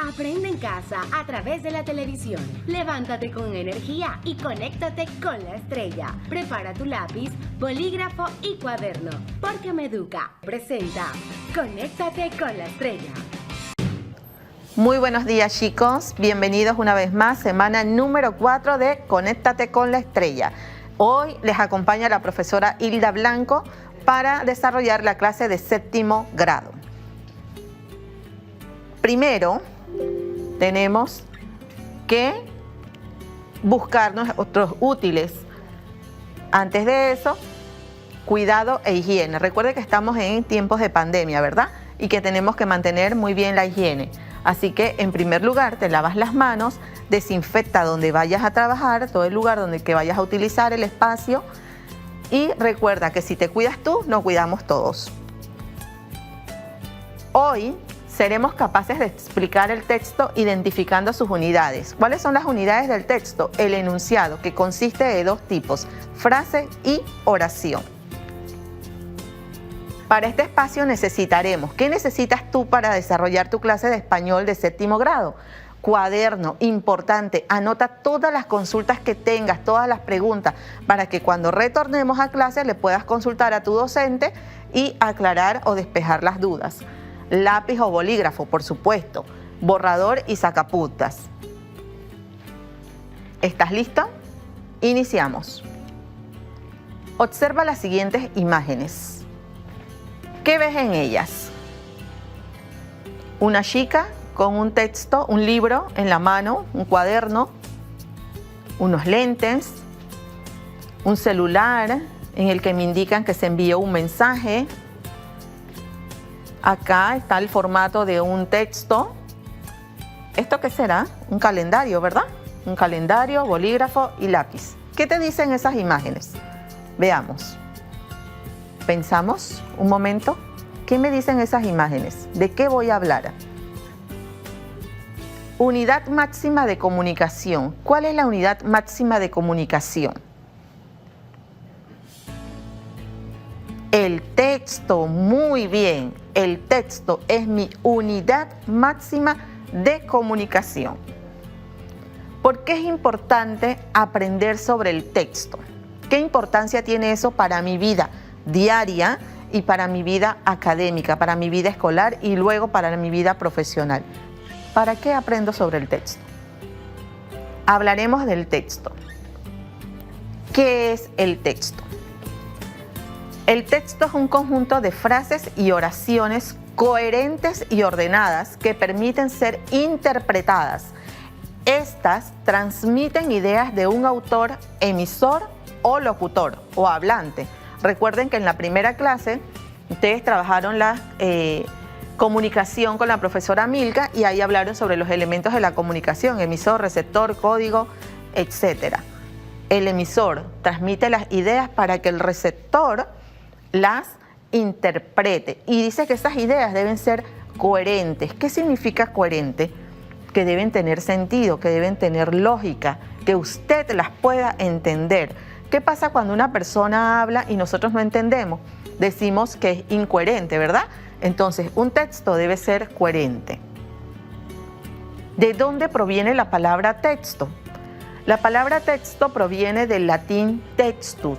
Aprende en casa a través de la televisión. Levántate con energía y conéctate con la estrella. Prepara tu lápiz, bolígrafo y cuaderno, porque Meduca presenta Conéctate con la estrella. Muy buenos días, chicos, bienvenidos una vez más, semana número 4 de Conéctate con la estrella. Hoy les acompaña la profesora Hilda Blanco para desarrollar la clase de séptimo grado. Primero, tenemos que buscarnos otros útiles. Antes de eso, cuidado e higiene. Recuerde que estamos en tiempos de pandemia, ¿verdad? Y que tenemos que mantener muy bien la higiene. Así que, en primer lugar, te lavas las manos, desinfecta donde vayas a trabajar, todo el lugar donde que vayas a utilizar el espacio. Y recuerda que si te cuidas tú, nos cuidamos todos. Hoy seremos capaces de explicar el texto identificando sus unidades. ¿Cuáles son las unidades del texto? El enunciado, que consiste de dos tipos, frase y oración. Para este espacio necesitaremos, ¿qué necesitas tú para desarrollar tu clase de español de séptimo grado? Cuaderno, importante, anota todas las consultas que tengas, todas las preguntas, para que cuando retornemos a clase le puedas consultar a tu docente y aclarar o despejar las dudas. Lápiz o bolígrafo, por supuesto, borrador y sacapuntas. ¿Estás listo? Iniciamos. Observa las siguientes imágenes. ¿Qué ves en ellas? Una chica con un texto, un libro en la mano, un cuaderno, unos lentes, un celular en el que me indican que se envió un mensaje. Acá está el formato de un texto. ¿Esto qué será? Un calendario, ¿verdad? Un calendario, bolígrafo y lápiz. ¿Qué te dicen esas imágenes? Veamos. Pensamos un momento. ¿Qué me dicen esas imágenes? ¿De qué voy a hablar? Unidad máxima de comunicación. ¿Cuál es la unidad máxima de comunicación? El texto, muy bien. El texto es mi unidad máxima de comunicación. ¿Por qué es importante aprender sobre el texto? ¿Qué importancia tiene eso para mi vida diaria y para mi vida académica, para mi vida escolar y luego para mi vida profesional? ¿Para qué aprendo sobre el texto? Hablaremos del texto. ¿Qué es el texto? El texto es un conjunto de frases y oraciones coherentes y ordenadas que permiten ser interpretadas. Estas transmiten ideas de un autor, emisor o locutor o hablante. Recuerden que en la primera clase ustedes trabajaron la comunicación con la profesora Milka y ahí hablaron sobre los elementos de la comunicación, emisor, receptor, código, etc. El emisor transmite las ideas para que el receptor las interprete y dice que esas ideas deben ser coherentes. ¿Qué significa coherente? Que deben tener sentido, que deben tener lógica, que usted las pueda entender. ¿Qué pasa cuando una persona habla y nosotros no entendemos? Decimos que es incoherente, ¿verdad? Entonces, un texto debe ser coherente. ¿De dónde proviene la palabra texto? La palabra texto proviene del latín textus,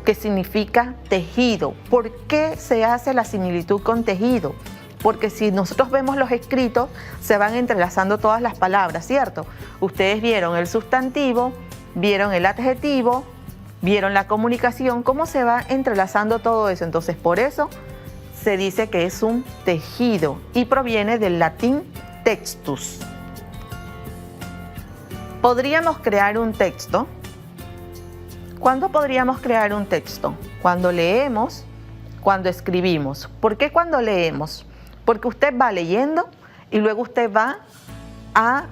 que significa tejido. ¿Por qué se hace la similitud con tejido? Porque si nosotros vemos los escritos, se van entrelazando todas las palabras, ¿cierto? Ustedes vieron el sustantivo, vieron el adjetivo, vieron la comunicación, cómo se va entrelazando todo eso. Entonces, por eso se dice que es un tejido y proviene del latín textus. ¿Podríamos crear un texto? ¿Cuándo podríamos crear un texto? Cuando leemos, cuando escribimos. ¿Por qué cuando leemos? Porque usted va leyendo y luego usted va a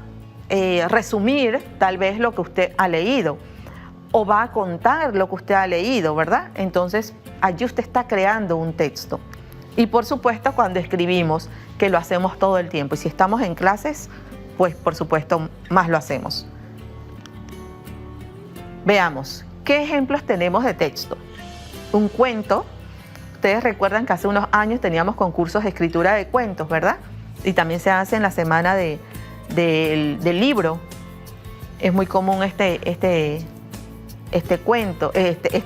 resumir tal vez lo que usted ha leído o va a contar lo que usted ha leído, ¿verdad? Entonces, allí usted está creando un texto. Y por supuesto, cuando escribimos, que lo hacemos todo el tiempo. Y si estamos en clases, pues por supuesto, más lo hacemos. Veamos. ¿Qué ejemplos tenemos de texto? Un cuento. Ustedes recuerdan que hace unos años teníamos concursos de escritura de cuentos, ¿verdad? Y también se hace en la semana de del libro. Es muy común este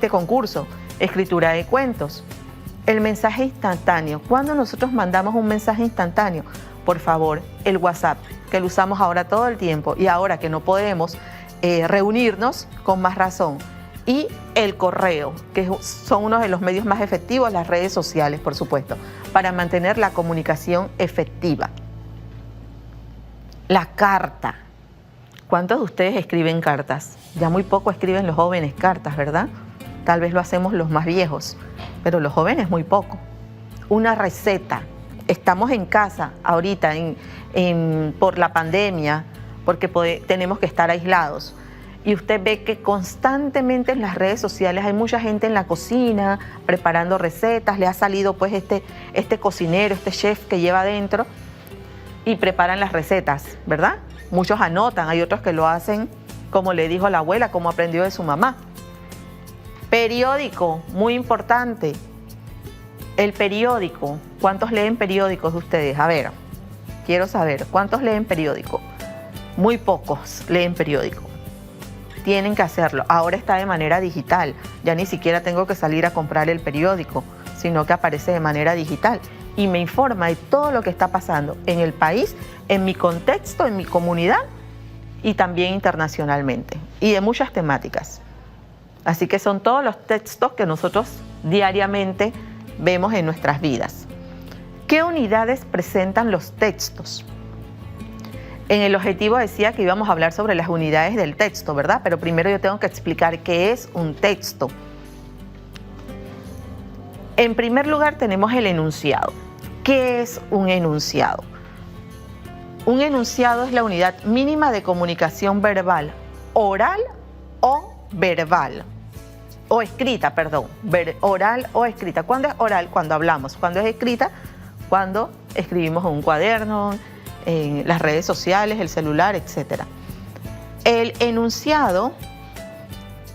concurso, escritura de cuentos. El mensaje instantáneo. Cuando nosotros mandamos un mensaje instantáneo, por favor, el WhatsApp, que lo usamos ahora todo el tiempo y ahora que no podemos reunirnos, con más razón. Y el correo, que son uno de los medios más efectivos, las redes sociales, por supuesto, para mantener la comunicación efectiva. La carta. ¿Cuántos de ustedes escriben cartas? Ya muy poco escriben los jóvenes cartas, ¿verdad? Tal vez lo hacemos los más viejos, pero los jóvenes muy poco. Una receta. Estamos en casa ahorita por la pandemia, porque tenemos que estar aislados. Y usted ve que constantemente en las redes sociales hay mucha gente en la cocina preparando recetas. Le ha salido pues este cocinero, este chef que lleva adentro y preparan las recetas, ¿verdad? Muchos anotan, hay otros que lo hacen como le dijo la abuela, como aprendió de su mamá. Periódico, muy importante. El periódico. ¿Cuántos leen periódicos de ustedes? A ver, quiero saber, ¿cuántos leen periódico? Muy pocos leen periódico. Tienen que hacerlo. Ahora está de manera digital. Ya ni siquiera tengo que salir a comprar el periódico, sino que aparece de manera digital y me informa de todo lo que está pasando en el país, en mi contexto, en mi comunidad y también internacionalmente, y de muchas temáticas. Así que son todos los textos que nosotros diariamente vemos en nuestras vidas. ¿Qué unidades presentan los textos? En el objetivo decía que íbamos a hablar sobre las unidades del texto, ¿verdad? Pero primero yo tengo que explicar qué es un texto. En primer lugar tenemos el enunciado. ¿Qué es un enunciado? Un enunciado es la unidad mínima de comunicación verbal, oral o verbal. O escrita, perdón. Oral o escrita. ¿Cuándo es oral? Cuando hablamos. ¿Cuándo es escrita? Cuando escribimos en un cuaderno, en las redes sociales, el celular, etc. El enunciado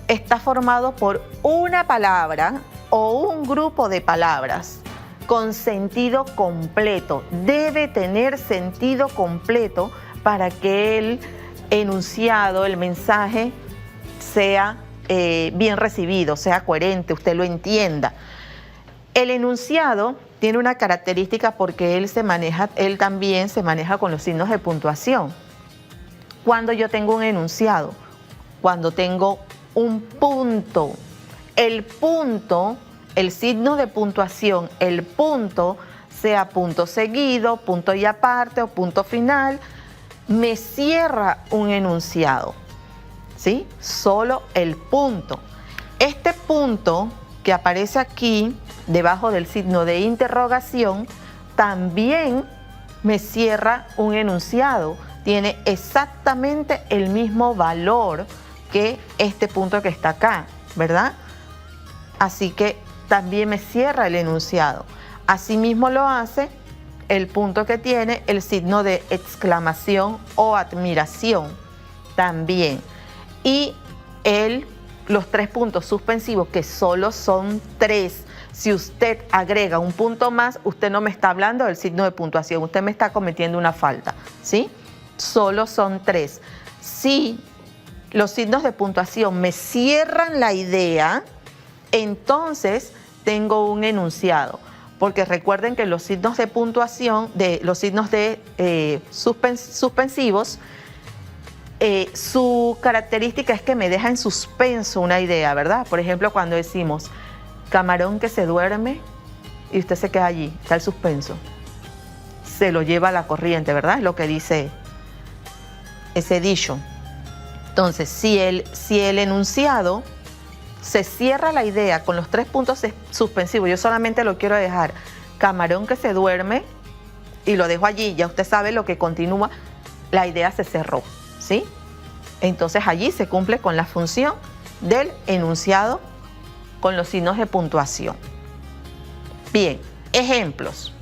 está formado por una palabra o un grupo de palabras con sentido completo. Debe tener sentido completo para que el enunciado, el mensaje, sea bien recibido, sea coherente, usted lo entienda. El enunciado tiene una característica porque él también se maneja con los signos de puntuación. Cuando yo tengo un enunciado, cuando tengo un punto, el punto, el signo de puntuación, el punto, sea punto seguido, punto y aparte o punto final, me cierra un enunciado, ¿sí? Solo el punto. Este punto que aparece aquí, debajo del signo de interrogación, también me cierra un enunciado. Tiene exactamente el mismo valor que este punto que está acá, ¿verdad? Así que también me cierra el enunciado. Asimismo lo hace el punto que tiene el signo de exclamación o admiración también. Y los 3 puntos suspensivos, que solo son 3. Si usted agrega un punto más, usted no me está hablando del signo de puntuación, usted me está cometiendo una falta, ¿sí? Solo son 3. Si los signos de puntuación me cierran la idea, entonces tengo un enunciado. Porque recuerden que los signos de puntuación, los signos de suspensivos, su característica es que me deja en suspenso una idea, ¿verdad? Por ejemplo, cuando decimos camarón que se duerme y usted se queda allí, está el suspenso. Se lo lleva a la corriente, ¿verdad? Es lo que dice ese dicho. Entonces, si el enunciado se cierra la idea con los 3 puntos suspensivos, yo solamente lo quiero dejar camarón que se duerme y lo dejo allí, ya usted sabe lo que continúa, la idea se cerró, ¿sí? Entonces allí se cumple con la función del enunciado con los signos de puntuación. Bien, ejemplos.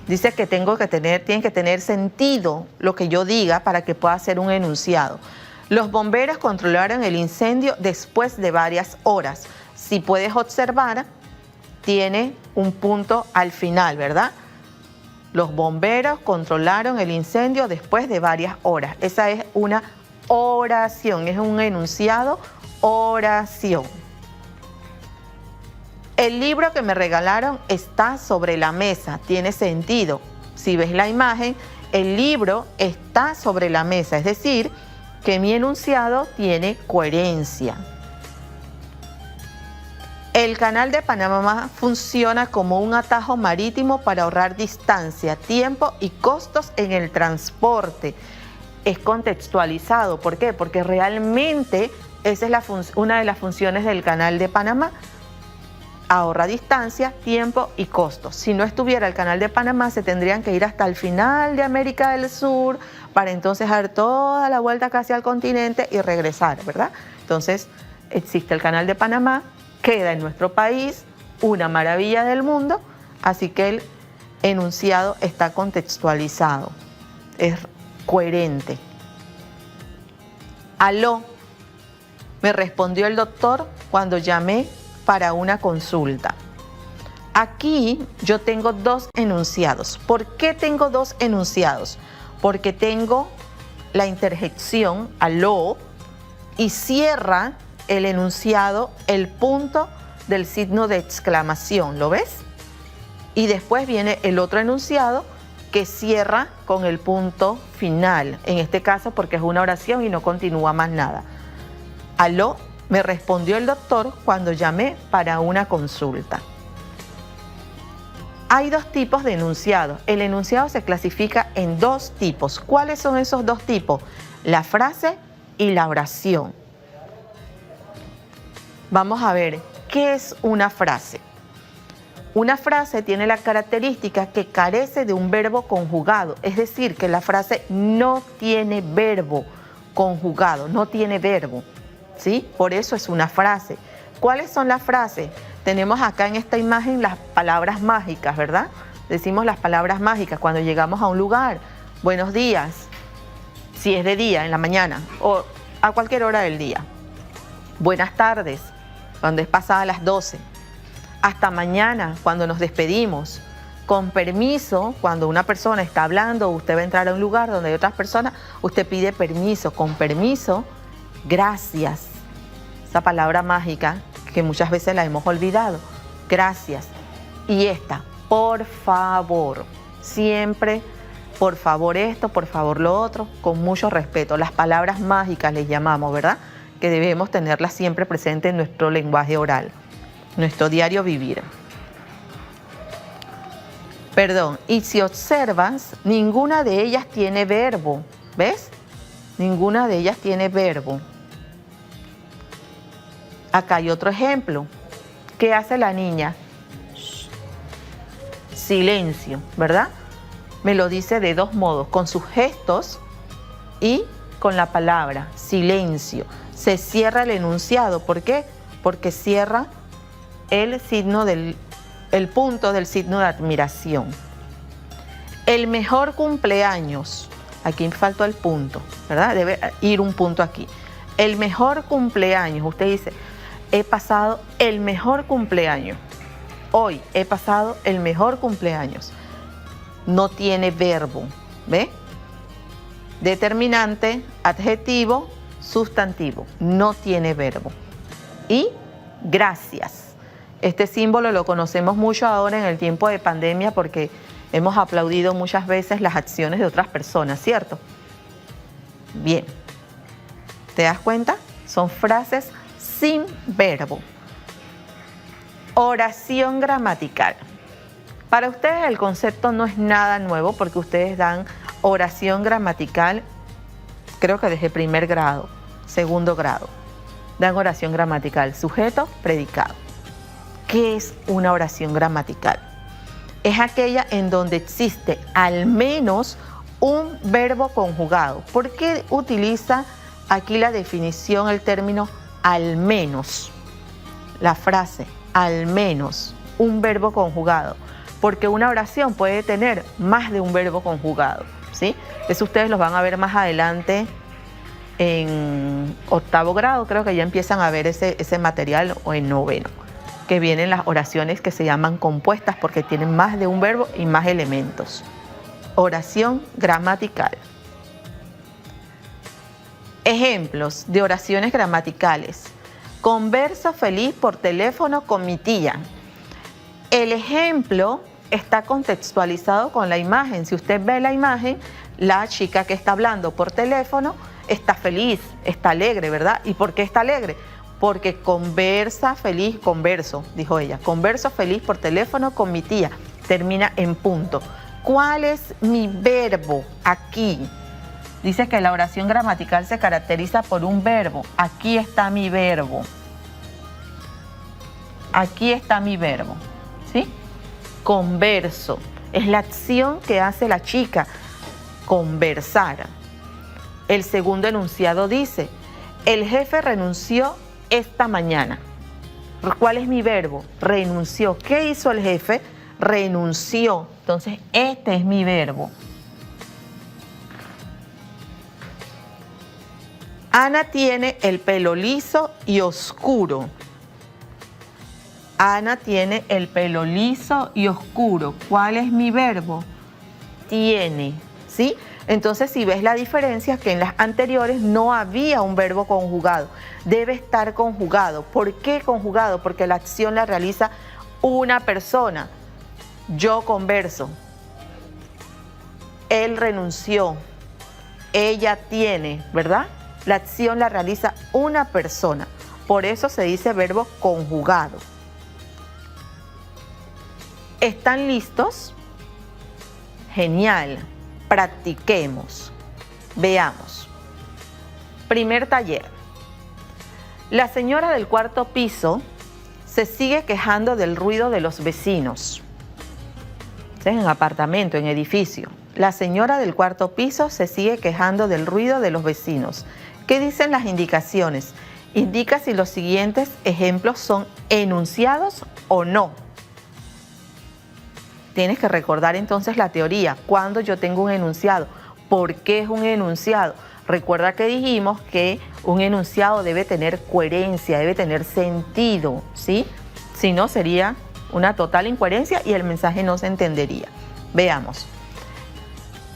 Dice que tiene que tener sentido lo que yo diga para que pueda ser un enunciado. Los bomberos controlaron el incendio después de varias horas. Si puedes observar, tiene un punto al final, ¿verdad? Los bomberos controlaron el incendio después de varias horas. Esa es una oración, es un enunciado, oración. El libro que me regalaron está sobre la mesa, tiene sentido. Si ves la imagen, el libro está sobre la mesa, es decir, que mi enunciado tiene coherencia. El Canal de Panamá funciona como un atajo marítimo para ahorrar distancia, tiempo y costos en el transporte. Es contextualizado. ¿Por qué? Porque realmente esa es una de las funciones del Canal de Panamá. Ahorra distancia, tiempo y costos. Si no estuviera el Canal de Panamá, se tendrían que ir hasta el final de América del Sur para entonces dar toda la vuelta casi al continente y regresar, ¿verdad? Entonces, existe el Canal de Panamá, queda en nuestro país, una maravilla del mundo, así que el enunciado está contextualizado, es coherente. Aló, me respondió el doctor cuando llamé para una consulta. Aquí yo tengo dos enunciados. ¿Por qué tengo dos enunciados? Porque tengo la interjección aló y cierra el enunciado el punto del signo de exclamación. ¿Lo ves? Y después viene el otro enunciado que cierra con el punto final. En este caso porque es una oración y no continúa más nada. Aló, me respondió el doctor cuando llamé para una consulta. Hay dos tipos de enunciados. El enunciado se clasifica en dos tipos. ¿Cuáles son esos dos tipos? La frase y la oración. Vamos a ver, ¿qué es una frase? Una frase tiene la característica que carece de un verbo conjugado, es decir, que la frase no tiene verbo conjugado, no tiene verbo, ¿sí? Por eso es una frase. ¿Cuáles son las frases? Tenemos acá en esta imagen las palabras mágicas, ¿verdad? Decimos las palabras mágicas cuando llegamos a un lugar. Buenos días, si es de día, en la mañana, o a cualquier hora del día. Buenas tardes, cuando es pasada las 12. Hasta mañana, cuando nos despedimos. Con permiso, cuando una persona está hablando, usted va a entrar a un lugar donde hay otras personas, usted pide permiso. Con permiso, gracias. Esa palabra mágica que muchas veces la hemos olvidado. Gracias. Y esta, por favor. Siempre, por favor esto, por favor lo otro, con mucho respeto. Las palabras mágicas les llamamos, ¿verdad? Que debemos tenerlas siempre presentes en nuestro lenguaje oral, nuestro diario vivir. Perdón, y si observas, ninguna de ellas tiene verbo, ¿ves? Ninguna de ellas tiene verbo. Acá hay otro ejemplo. ¿Qué hace la niña? Silencio, ¿verdad? Me lo dice de dos modos, con sus gestos y con la palabra, silencio. Se cierra el enunciado. ¿Por qué? Porque cierra el punto del signo de admiración. El mejor cumpleaños. Aquí me faltó el punto, ¿verdad? Debe ir un punto aquí. El mejor cumpleaños. Usted dice, he pasado el mejor cumpleaños. Hoy he pasado el mejor cumpleaños. No tiene verbo, ¿ve? Determinante, adjetivo, sustantivo. No tiene verbo. Y gracias. Este símbolo lo conocemos mucho ahora en el tiempo de pandemia porque hemos aplaudido muchas veces las acciones de otras personas, ¿cierto? Bien. ¿Te das cuenta? Son frases sin verbo. Oración gramatical. Para ustedes el concepto no es nada nuevo porque ustedes dan oración gramatical, creo que desde primer grado, segundo grado. Dan oración gramatical, sujeto, predicado. ¿Qué es una oración gramatical? Es aquella en donde existe al menos un verbo conjugado. ¿Por qué utiliza aquí la definición, el término al menos? La frase al menos un verbo conjugado. Porque una oración puede tener más de un verbo conjugado, ¿sí? Eso ustedes los van a ver más adelante en octavo grado, creo que ya empiezan a ver ese material, o en noveno, que vienen las oraciones que se llaman compuestas porque tienen más de un verbo y más elementos. oración gramatical. Ejemplos de oraciones gramaticales. Converso feliz por teléfono con mi tía. El ejemplo está contextualizado con la imagen. Si usted ve la imagen, la chica que está hablando por teléfono está feliz, está alegre, ¿verdad? ¿Y por qué está alegre? Porque conversa feliz, converso, dijo ella, converso feliz por teléfono con mi tía. Termina en punto. ¿Cuál es mi verbo aquí? Dice que la oración gramatical se caracteriza por un verbo. Aquí está mi verbo. Aquí está mi verbo, ¿sí? Converso. Es la acción que hace la chica. Conversar. El segundo enunciado dice, el jefe renunció esta mañana. ¿Cuál es mi verbo? Renunció. ¿Qué hizo el jefe? Renunció. Entonces, este es mi verbo. Ana tiene el pelo liso y oscuro. Ana tiene el pelo liso y oscuro. ¿Cuál es mi verbo? Tiene, ¿sí? Entonces, si ves la diferencia, que en las anteriores no había un verbo conjugado. Debe estar conjugado. ¿Por qué conjugado? Porque la acción la realiza una persona. Yo converso. Él renunció. Ella tiene, ¿verdad? La acción la realiza una persona. Por eso se dice verbo conjugado. ¿Están listos? Genial. Practiquemos. Veamos. Primer taller. La señora del cuarto piso se sigue quejando del ruido de los vecinos. En apartamento, en edificio. La señora del cuarto piso se sigue quejando del ruido de los vecinos. ¿Qué dicen las indicaciones? Indica si los siguientes ejemplos son enunciados o no. Tienes que recordar entonces la teoría. Cuando yo tengo un enunciado, ¿por qué es un enunciado? Recuerda que dijimos que un enunciado debe tener coherencia, debe tener sentido, ¿sí? Si no, sería una total incoherencia y el mensaje no se entendería. Veamos.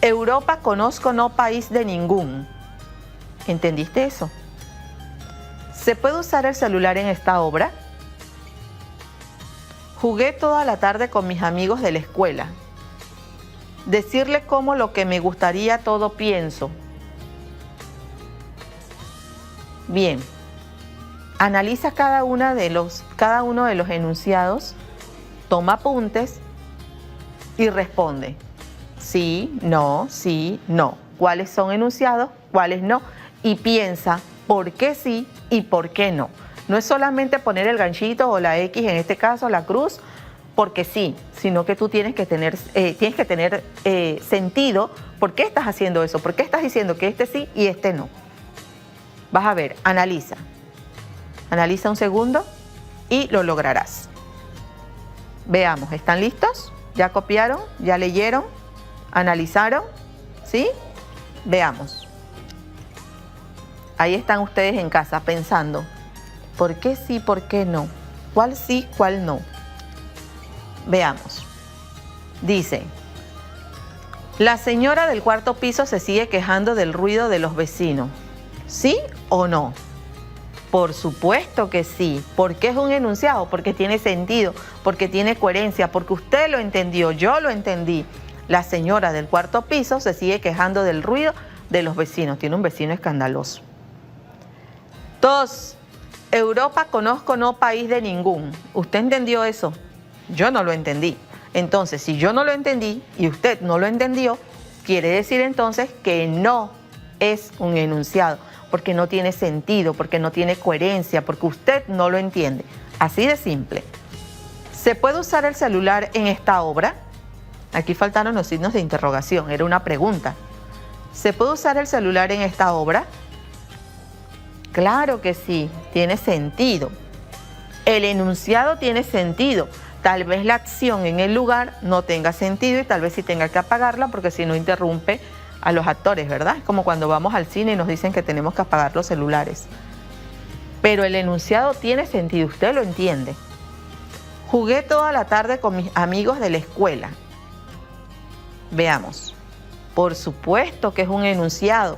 Europa conozco, no país de ningún. ¿Entendiste eso? ¿Se puede usar el celular en esta obra? Jugué toda la tarde con mis amigos de la escuela. Decirle como lo que me gustaría todo pienso. Bien. Analiza cada uno de los enunciados, toma apuntes y responde. Sí, no, ¿Cuáles son enunciados? ¿Cuáles no? Y piensa por qué sí y por qué no. No es solamente poner el ganchito o la X, en este caso la cruz, porque sí, sino que tú tienes que tener sentido. ¿Por qué estás haciendo eso? ¿Por qué estás diciendo que este sí y este no? Vas a ver, analiza. Analiza un segundo y lo lograrás. Veamos, ¿están listos? ¿Ya copiaron? ¿Ya leyeron? ¿Analizaron? ¿Sí? Veamos. Ahí están ustedes en casa pensando, ¿por qué sí, por qué no? ¿Cuál sí, cuál no? Veamos. Dice, la señora del cuarto piso se sigue quejando del ruido de los vecinos. ¿Sí o no? Por supuesto que sí. ¿Por qué es un enunciado? Porque tiene sentido, porque tiene coherencia, porque usted lo entendió, yo lo entendí. La señora del cuarto piso se sigue quejando del ruido de los vecinos. Tiene un vecino escandaloso. 2. Europa conozco, no país de ningún. ¿Usted entendió eso? Yo no lo entendí. Entonces, si yo no lo entendí y usted no lo entendió, quiere decir entonces que no es un enunciado, porque no tiene sentido, porque no tiene coherencia, porque usted no lo entiende. Así de simple. ¿Se puede usar el celular en esta obra? Aquí faltaron los signos de interrogación, era una pregunta. ¿Se puede usar el celular en esta obra? Claro que sí, tiene sentido. El enunciado tiene sentido. Tal vez la acción en el lugar no tenga sentido y tal vez sí tenga que apagarla porque si no interrumpe a los actores, ¿verdad? Es como cuando vamos al cine y nos dicen que tenemos que apagar los celulares. Pero el enunciado tiene sentido, usted lo entiende. Jugué toda la tarde con mis amigos de la escuela. Veamos. Por supuesto que es un enunciado.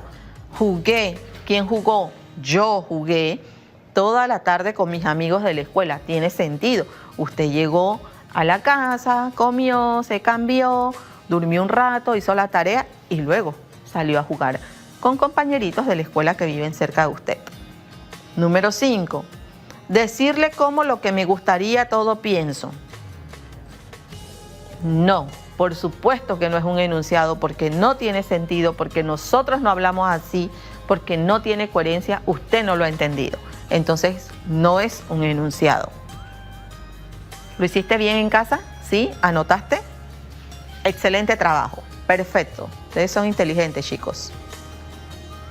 Jugué. ¿Quién jugó? Yo jugué toda la tarde con mis amigos de la escuela. Tiene sentido. Usted llegó a la casa, comió, se cambió, durmió un rato, hizo la tarea y luego salió a jugar con compañeritos de la escuela que viven cerca de usted. Número 5. Decirle como lo que me gustaría todo pienso. No, por supuesto que no es un enunciado porque no tiene sentido, porque nosotros no hablamos así, porque no tiene coherencia, usted no lo ha entendido. Entonces, no es un enunciado. ¿Lo hiciste bien en casa? ¿Sí? ¿Anotaste? Excelente trabajo. Perfecto. Ustedes son inteligentes, chicos.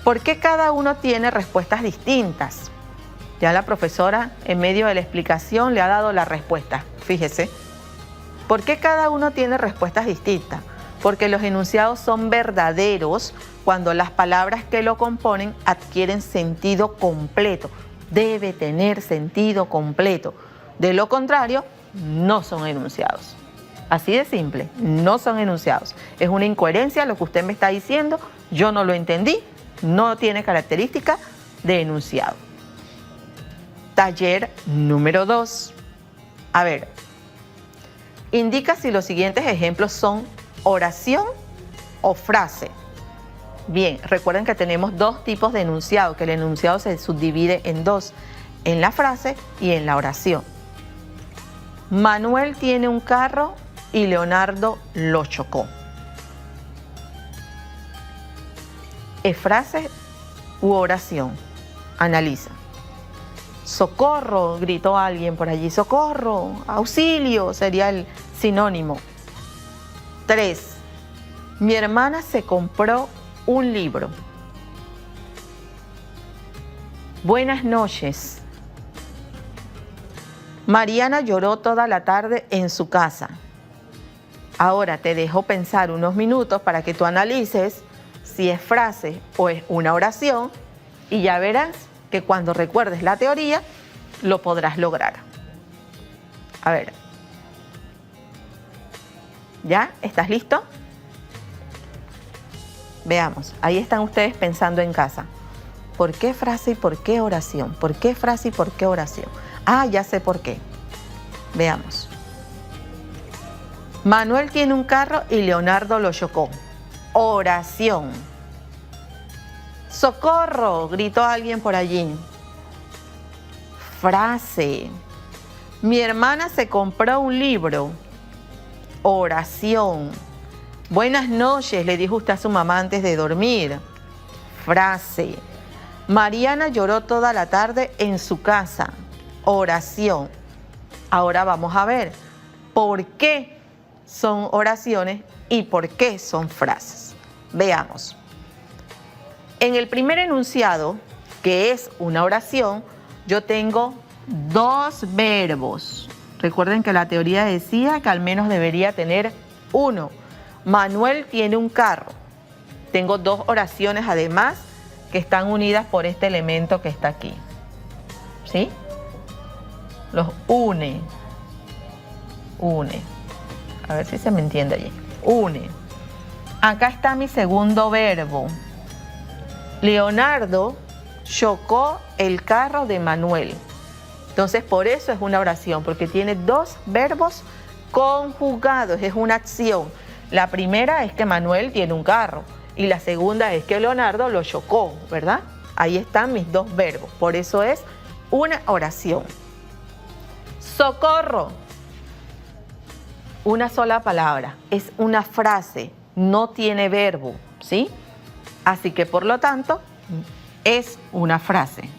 ¿Por qué cada uno tiene respuestas distintas? Ya la profesora, en medio de la explicación, le ha dado la respuesta. Fíjese. ¿Por qué cada uno tiene respuestas distintas? Porque los enunciados son verdaderos cuando las palabras que lo componen adquieren sentido completo. Debe tener sentido completo. De lo contrario, no son enunciados. Así de simple, no son enunciados. Es una incoherencia lo que usted me está diciendo, yo no lo entendí, no tiene característica de enunciado. Taller número 2. A ver, indica si los siguientes ejemplos son oración o frase. Bien, recuerden que tenemos dos tipos de enunciado, que el enunciado se subdivide en dos, en la frase y en la oración. Manuel tiene un carro y Leonardo lo chocó. ¿Es frase u oración? Analiza. Socorro, gritó alguien por allí. Socorro, auxilio, sería el sinónimo. 3. Mi hermana se compró un libro. Buenas noches. Mariana lloró toda la tarde en su casa. Ahora te dejo pensar unos minutos para que tú analices si es frase o es una oración y ya verás que cuando recuerdes la teoría lo podrás lograr. A ver. ¿Ya? ¿Estás listo? Veamos. Ahí están ustedes pensando en casa. ¿Por qué frase y por qué oración? ¿Por qué frase y por qué oración? Ah, ya sé por qué. Veamos. Manuel tiene un carro y Leonardo lo chocó. Oración. ¡Socorro!, gritó alguien por allí. Frase. Mi hermana se compró un libro. Oración. Buenas noches, le dijo usted a su mamá antes de dormir. Frase. Mariana lloró toda la tarde en su casa. Oración. Ahora vamos a ver por qué son oraciones y por qué son frases. Veamos. En el primer enunciado, que es una oración, yo tengo dos verbos. Recuerden que la teoría decía que al menos debería tener uno. Manuel tiene un carro. Tengo dos oraciones además que están unidas por este elemento que está aquí. ¿Sí? Los une. Une. A ver si se me entiende allí. Une. Acá está mi segundo verbo. Leonardo chocó el carro de Manuel. Entonces, por eso es una oración, porque tiene dos verbos conjugados, es una acción. La primera es que Manuel tiene un carro y la segunda es que Leonardo lo chocó, ¿verdad? Ahí están mis dos verbos, por eso es una oración. Socorro. Una sola palabra, es una frase, no tiene verbo, ¿sí? Así que por lo tanto es una frase,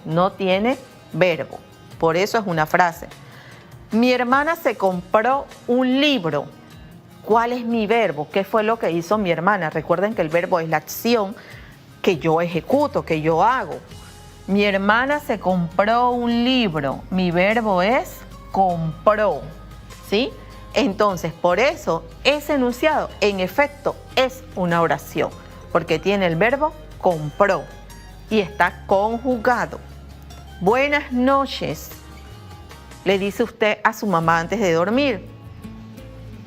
no tiene verbo, por eso es una frase. Mi hermana se compró un libro. ¿Cuál es mi verbo? ¿Qué fue lo que hizo mi hermana? Recuerden que el verbo es la acción que yo ejecuto, que yo hago. Mi hermana se compró un libro. Mi verbo es compró, ¿sí? Entonces, por eso, ese enunciado, en efecto, es una oración, porque tiene el verbo compró y está conjugado. Buenas noches, le dice usted a su mamá antes de dormir.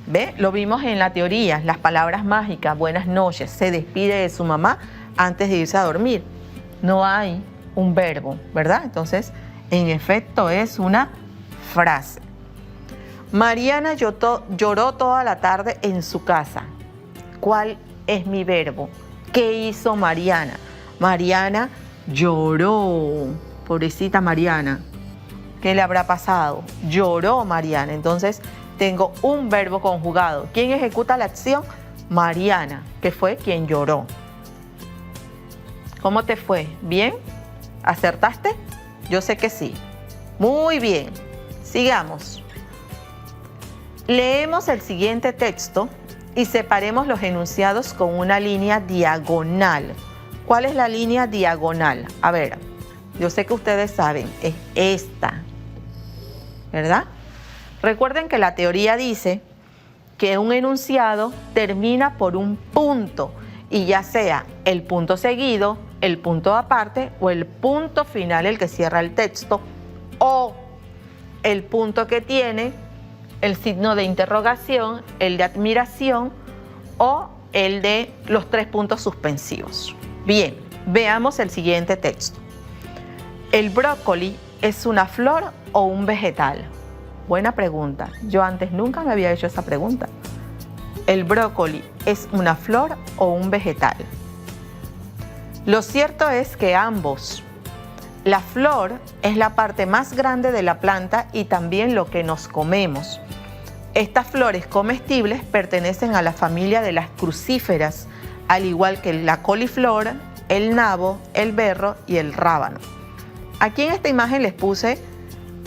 ¿Ve? Lo vimos en la teoría, las palabras mágicas, buenas noches, se despide de su mamá antes de irse a dormir. No hay un verbo, ¿verdad? Entonces, en efecto, es una frase. Mariana lloró toda la tarde en su casa. ¿Cuál es mi verbo? ¿Qué hizo Mariana? Mariana lloró. Pobrecita Mariana. ¿Qué le habrá pasado? Lloró Mariana. Entonces, tengo un verbo conjugado. ¿Quién ejecuta la acción? Mariana, que fue quien lloró. ¿Cómo te fue? ¿Bien? ¿Acertaste? Yo sé que sí. Muy bien. Sigamos. Leemos el siguiente texto y separemos los enunciados con una línea diagonal. ¿Cuál es la línea diagonal? A ver, yo sé que ustedes saben, es esta, ¿verdad? Recuerden que la teoría dice que un enunciado termina por un punto, y ya sea el punto seguido, el punto aparte o el punto final, el que cierra el texto, o el punto que tiene el signo de interrogación, el de admiración o el de los 3 puntos suspensivos. Bien, veamos el siguiente texto. ¿El brócoli es una flor o un vegetal? Buena pregunta. Yo antes nunca me había hecho esa pregunta. ¿El brócoli es una flor o un vegetal? Lo cierto es que ambos. La flor es la parte más grande de la planta y también lo que nos comemos. Estas flores comestibles pertenecen a la familia de las crucíferas, al igual que la coliflor, el nabo, el berro y el rábano. Aquí en esta imagen les puse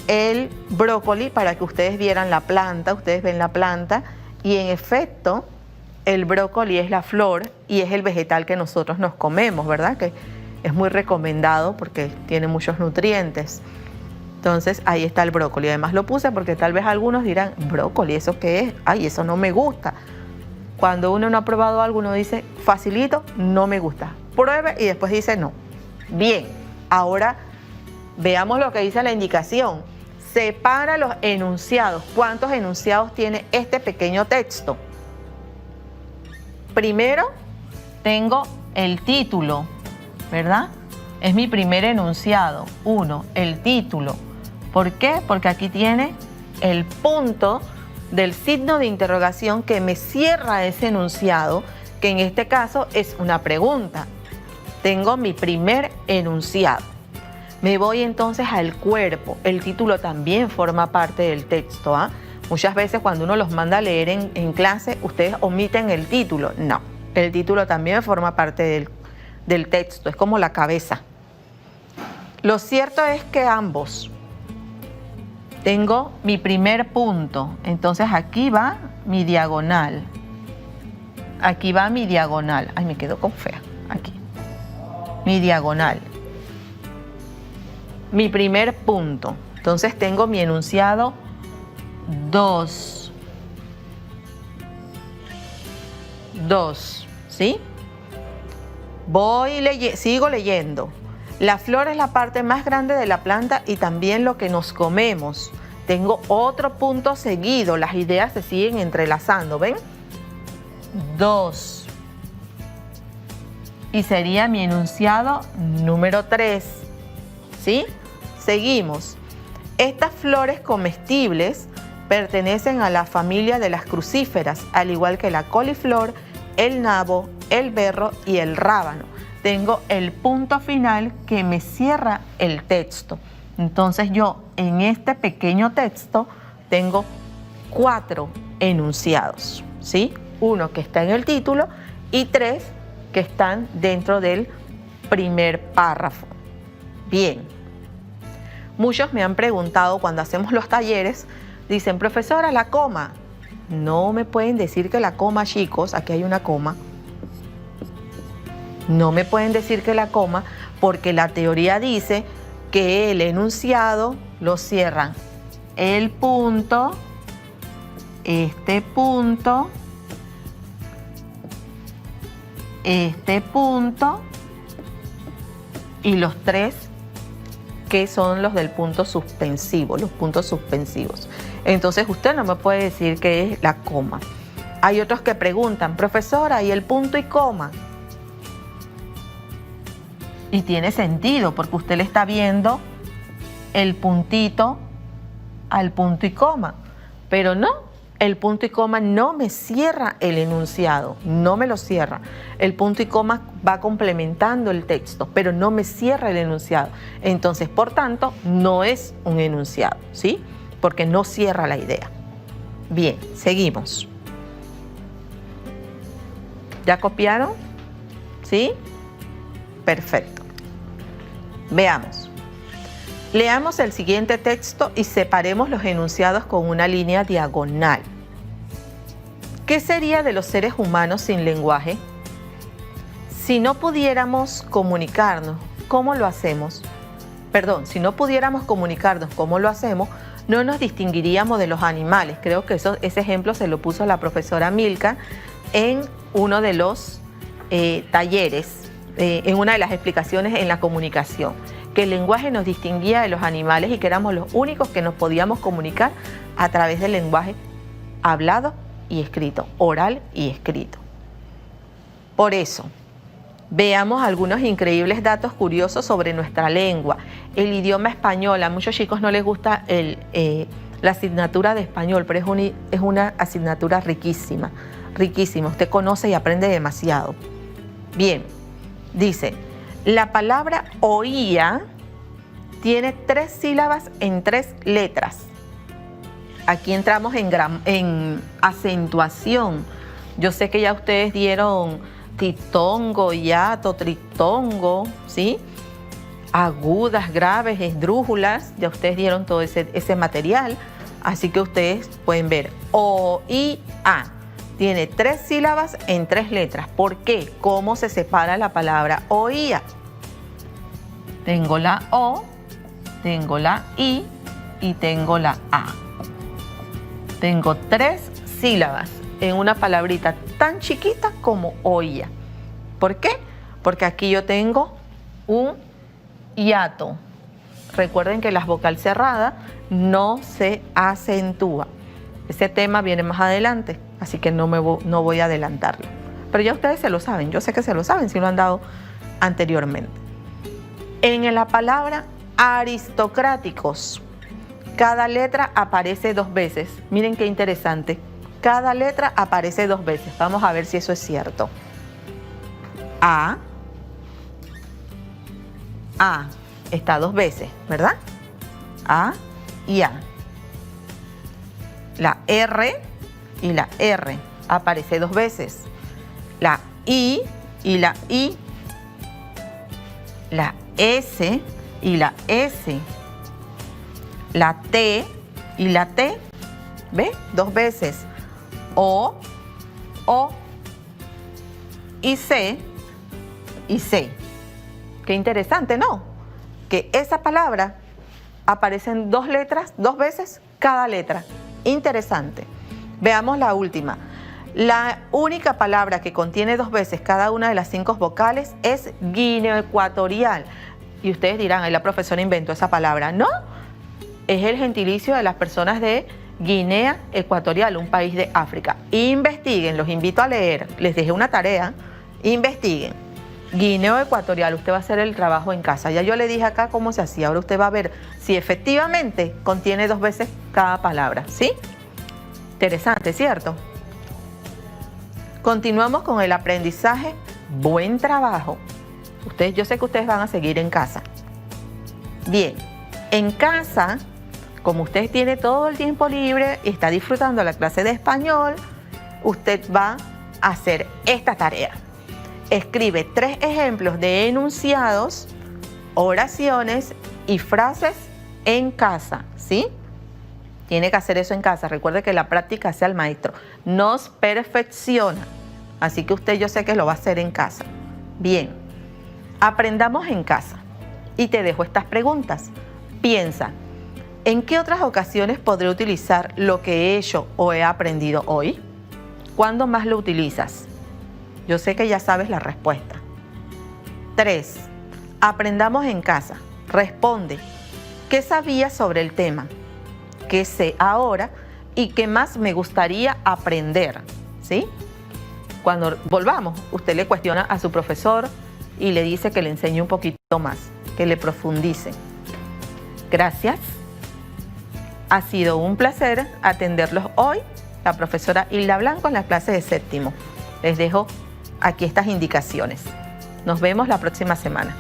el brócoli para que ustedes vieran la planta. Ustedes ven la planta y en efecto el brócoli es la flor y es el vegetal que nosotros nos comemos, ¿verdad? Que es muy recomendado porque tiene muchos nutrientes. Entonces ahí está el brócoli. Además lo puse porque tal vez algunos dirán, ¿brócoli? ¿Eso qué es? Ay, eso no me gusta. Cuando uno no ha probado algo, uno dice, facilito, no me gusta. Pruebe y después dice no. Bien, ahora veamos lo que dice la indicación. Separa los enunciados. ¿Cuántos enunciados tiene este pequeño texto? Primero tengo el título, ¿verdad? Es mi primer enunciado. 1, el título. ¿Por qué? Porque aquí tiene el punto del signo de interrogación que me cierra ese enunciado, que en este caso es una pregunta. Tengo mi primer enunciado. Me voy entonces al cuerpo. El título también forma parte del texto, ¿ah? Muchas veces cuando uno los manda a leer en clase, ustedes omiten el título. No, el título también forma parte del texto, es como la cabeza. Lo cierto es que ambos. Tengo mi primer punto, entonces aquí va mi diagonal. Aquí va mi diagonal. Ay, me quedo con fea. Aquí. Mi diagonal. Mi primer punto. Entonces tengo mi enunciado 2. 2, ¿sí? Sigo leyendo. La flor es la parte más grande de la planta y también lo que nos comemos. Tengo otro punto seguido. Las ideas se siguen entrelazando, ¿ven? 2. Y sería mi enunciado número 3, ¿sí? Seguimos. Estas flores comestibles pertenecen a la familia de las crucíferas, al igual que la coliflor, el nabo, el berro y el rábano. Tengo el punto final que me cierra el texto. Entonces yo en este pequeño texto tengo 4 enunciados, ¿sí? 1 que está en el título y 3 que están dentro del primer párrafo. Bien. Muchos me han preguntado cuando hacemos los talleres, dicen, profesora, la coma. No me pueden decir que la coma, chicos, aquí hay una coma. No me pueden decir que la coma porque la teoría dice que el enunciado lo cierran el punto, este punto y los 3 que son los del punto suspensivo, los puntos suspensivos. Entonces usted no me puede decir qué es la coma. Hay otros que preguntan, profesora, ¿y el punto y coma? Y tiene sentido porque usted le está viendo el puntito al punto y coma. Pero no, el punto y coma no me cierra el enunciado, no me lo cierra. El punto y coma va complementando el texto, pero no me cierra el enunciado. Entonces, por tanto, no es un enunciado, ¿sí? Porque no cierra la idea. Bien, seguimos. ¿Ya copiaron? ¿Sí? Perfecto. Veamos. Leamos el siguiente texto y separemos los enunciados con una línea diagonal. ¿Qué sería de los seres humanos sin lenguaje? Si no pudiéramos comunicarnos, ¿cómo lo hacemos? Perdón, si no pudiéramos comunicarnos, ¿cómo lo hacemos? No nos distinguiríamos de los animales. Creo que ese ejemplo se lo puso la profesora Milka en uno de los talleres, en una de las explicaciones en la comunicación, que el lenguaje nos distinguía de los animales y que éramos los únicos que nos podíamos comunicar a través del lenguaje hablado y escrito, oral y escrito. Por eso, veamos algunos increíbles datos curiosos sobre nuestra lengua. El idioma español, a muchos chicos no les gusta la asignatura de español, pero es una asignatura riquísima, riquísima. Usted conoce y aprende demasiado. Bien, dice, la palabra oía tiene 3 sílabas en 3 letras. Aquí entramos en acentuación. Yo sé que ya ustedes dieron titongo, hiato, tritongo, ¿sí? Agudas, graves, esdrújulas. Ya ustedes dieron todo ese material. Así que ustedes pueden ver. O-I-A. Tiene 3 sílabas en 3 letras. ¿Por qué? ¿Cómo se separa la palabra oía? Tengo la O, tengo la I y tengo la A. Tengo 3 sílabas en una palabrita tan chiquita como oía. ¿Por qué? Porque aquí yo tengo un hiato. Recuerden que la vocal cerrada no se acentúa. Ese tema viene más adelante, así que no voy a adelantarlo. Pero ya ustedes se lo saben, yo sé que se lo saben si lo han dado anteriormente. En la palabra aristocráticos, cada letra aparece 2 veces. Miren qué interesante. Cada letra aparece 2 veces. Vamos a ver si eso es cierto. A está 2 veces, ¿verdad? A y A. La R y la R aparece 2 veces. La I y la I. La S y la S. La T y la T. ¿Ve? 2 veces. O y C y C. Qué interesante, ¿no? Que esa palabra aparece en 2 letras, 2 veces cada letra. Interesante. Veamos la última. La única palabra que contiene 2 veces cada una de las 5 vocales es Guinea Ecuatorial. Y ustedes dirán, ay, la profesora inventó esa palabra. No, es el gentilicio de las personas de Guinea Ecuatorial, un país de África. Investiguen, los invito a leer. Les dejé una tarea. Investiguen. Guinea Ecuatorial, usted va a hacer el trabajo en casa. Ya yo le dije acá cómo se hacía. Ahora usted va a ver si efectivamente contiene 2 veces cada palabra. ¿Sí? Interesante, ¿cierto? Continuamos con el aprendizaje. Buen trabajo. Yo sé que ustedes van a seguir en casa. Bien, en casa, como usted tiene todo el tiempo libre y está disfrutando la clase de español, usted va a hacer esta tarea. Escribe 3 ejemplos de enunciados, oraciones y frases en casa, ¿sí? Tiene que hacer eso en casa. Recuerde que la práctica hace al maestro. Nos perfecciona. Así que usted, yo sé que lo va a hacer en casa. Bien, aprendamos en casa. Y te dejo estas preguntas. Piensa, ¿en qué otras ocasiones podré utilizar lo que he hecho o he aprendido hoy? ¿Cuándo más lo utilizas? Yo sé que ya sabes la respuesta. 3. Aprendamos en casa. Responde. ¿Qué sabías sobre el tema? qué sé ahora y qué más me gustaría aprender, ¿sí? Cuando volvamos, usted le cuestiona a su profesor y le dice que le enseñe un poquito más, que le profundice. Gracias. Ha sido un placer atenderlos hoy, la profesora Hilda Blanco en la clase de séptimo. Les dejo aquí estas indicaciones. Nos vemos la próxima semana.